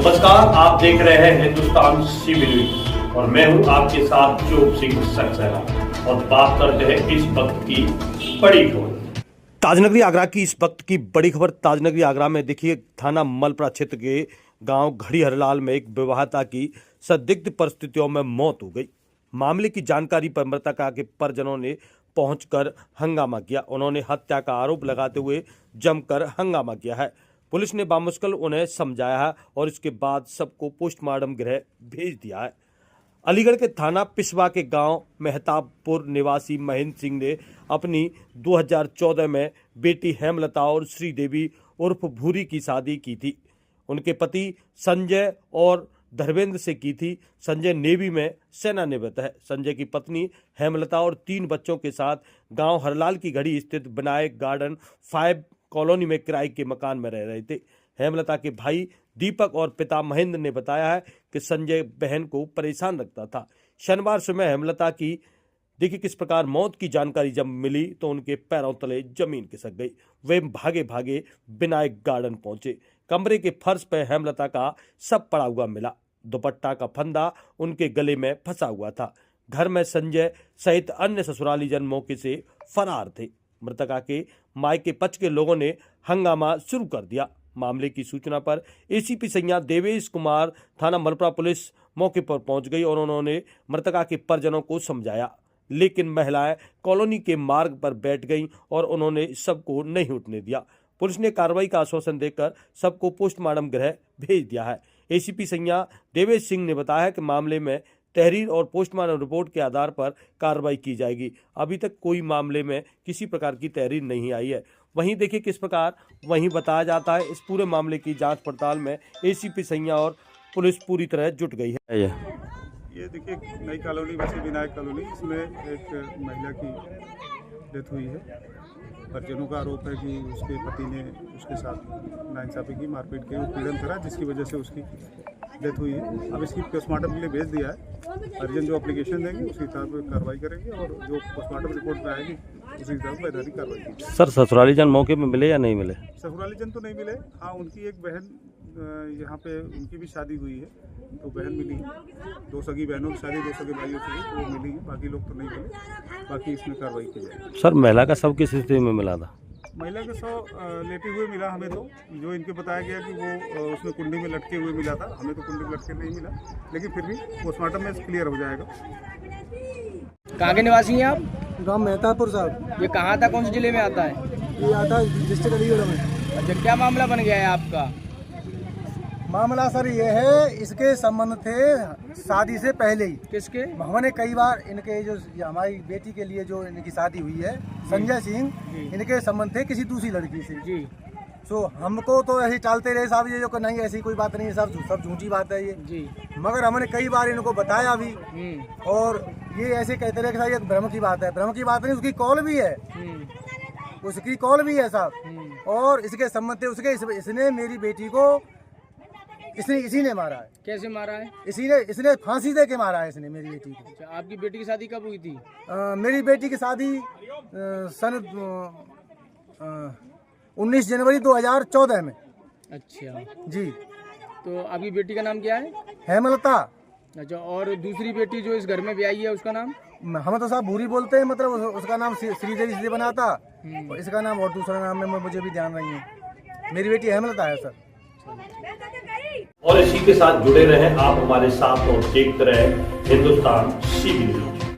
नमस्कार, आप देख रहे हैं हिंदुस्तान सीबी न्यूज और मैं हूं आपके साथ चोप सिंह सक्सेना और बात करते हैं इस वक्त की बड़ी खबर। ताजनगरी आगरा की इस वक्त की बड़ी खबर। ताजनगरी आगरा में देखिए, थाना मलपरा क्षेत्र के गांव घड़ी हरलाल में एक विवाहिता की संदिग्ध परिस्थितियों में मौत हो गई। मामले की जानकारी पर मृतका के परिजनों ने पहुंचकर हंगामा किया। उन्होंने हत्या का आरोप लगाते हुए जमकर हंगामा किया है। पुलिस ने बामुश्किल उन्हें समझाया है और इसके बाद सबको पोस्टमार्टम गृह भेज दिया है। अलीगढ़ के थाना पिसवा के गांव मेहताबपुर निवासी महेंद्र सिंह ने अपनी 2014 में बेटी हेमलता और श्रीदेवी उर्फ भूरी की शादी की थी। उनके पति संजय और धर्मेंद्र से की थी। संजय नेवी में सेवानिवृत्त है। संजय की पत्नी हेमलता और 3 बच्चों के साथ गांव हरलाल की घड़ी स्थित विनायक गार्डन 5 कॉलोनी में किराए के मकान में रह रहे थे। हेमलता के भाई दीपक और पिता महेंद्र ने बताया है कि संजय बहन को परेशान रखता था। शनिवार सुबह हेमलता की देखिए किस प्रकार मौत की जानकारी जब मिली तो उनके पैरों तले जमीन खिसक गई। वे भागे भागे विनायक गार्डन पहुंचे। कमरे के फर्श पर हेमलता का शव पड़ा हुआ मिला। दुपट्टा का फंदा उनके गले में फंसा हुआ था। घर में संजय सहित अन्य ससुराली जन मौके से फरार थे। मृतका के मायके पक्ष के लोगों ने हंगामा शुरू कर दिया। मामले की सूचना पर एसीपी सैया देवेश कुमार थाना मलपरा पुलिस मौके पर पहुंच गई और उन्होंने मृतका के परिजनों को समझाया, लेकिन महिलाएं कॉलोनी के मार्ग पर बैठ गईं और उन्होंने सबको नहीं उठने दिया। पुलिस ने कार्रवाई का आश्वासन देकर सबको पोस्टमार्टम गृह भेज दिया है। एसीपी सैया देवेश सिंह ने बताया कि मामले में तहरीर और पोस्टमार्टम रिपोर्ट के आधार पर कार्रवाई की जाएगी। अभी तक कोई मामले में किसी प्रकार की तहरीर नहीं आई है। वहीं देखिए किस प्रकार वहीं बताया जाता है। इस पूरे मामले की जांच पड़ताल में एसीपी सैया और पुलिस पूरी तरह जुट गई है। ये देखिए नई कॉलोनी वैसे विनायक कॉलोनी, इसमें एक महिला की डेथ हुई है। परिजनों का आरोप है कि उसके पति ने उसके साथ नाइंसाफी की, मारपीट की, उत्पीड़न करा, जिसकी वजह से उसकी डेथ हुई है। अब इसकी पोस्टमार्टम के लिए भेज दिया है। परिजन जो एप्लीकेशन देंगे उसी हिसाब से कार्रवाई करेंगे और जो पोस्टमार्टम रिपोर्ट में आएगी उसी हिसाब से वैधानिक कार्रवाई की। सर, ससुराली जन मौके में मिले या नहीं मिले? ससुराली जन तो नहीं मिले। हाँ, उनकी एक बहन यहाँ पे उनकी भी शादी हुई है तो बहन मिली है। 2 सगी बहनों की शादी 2 सगे भाइयों से हुई, वो मिली है। बाकी लोग तो नहीं मिले। बाकी इसमें कार्रवाई की जाएगी। सर, महिला का शव किस स्थिति में मिला था? महिला के शव लेटे हुए मिला हमें, तो जो इनके बताया गया कि वो उसमें कुंडी में लटके हुए मिला था। हमें तो कुंडी में लटके नहीं मिला, लेकिन फिर भी पोस्टमार्टम में क्लियर हो जाएगा। कहाँ के निवासी हैं आप? गांव मेहताबपुर साहब। ये कहाँ था, कौन से जिले में आता है? ये आता है डिस्ट्रिक्ट अलीगढ़ में। अच्छा, क्या मामला बन गया है आपका? मामला सर ये है, इसके संबंध थे शादी से पहले ही। किसके? हमने कई बार इनके जो हमारी बेटी के लिए जो इनकी शादी हुई है संजय सिंह, इनके संबंध थे किसी दूसरी लड़की से जी। सो हमको तो ऐसे टालते रहे साहब, ये जो नहीं ऐसी कोई बात नहीं है, सब झूठी बात है ये जी। मगर हमने कई बार इनको बताया भी और ये ऐसे कहते रहे कि साहब ये भ्रम की बात है। भ्रम की बात नहीं, उसकी कॉल भी है, उसकी कॉल भी है साहब। और इसके संबंध थे उसके, इसने मेरी बेटी को इसी ने मारा है। कैसे मारा है? इसने फांसी दे के मारा है इसने मेरी बेटी को। अच्छा, आपकी बेटी की शादी कब हुई थी? मेरी बेटी की शादी सन 19 जनवरी 2014 में। अच्छा जी। तो आपकी बेटी का नाम क्या है? हेमलता। अच्छा, और दूसरी बेटी जो इस घर में ब्याही है उसका नाम? हम तो साहब भूरी बोलते हैं, मतलब उसका नाम श्रीदेवी से बना था और इसका नाम और दूसरा नाम में मुझे भी ध्यान नहीं है। मेरी बेटी हेमलता है सर। और इसी के साथ जुड़े रहें आप हमारे साथ और देखते रहें हिंदुस्तान सीबी न्यूज।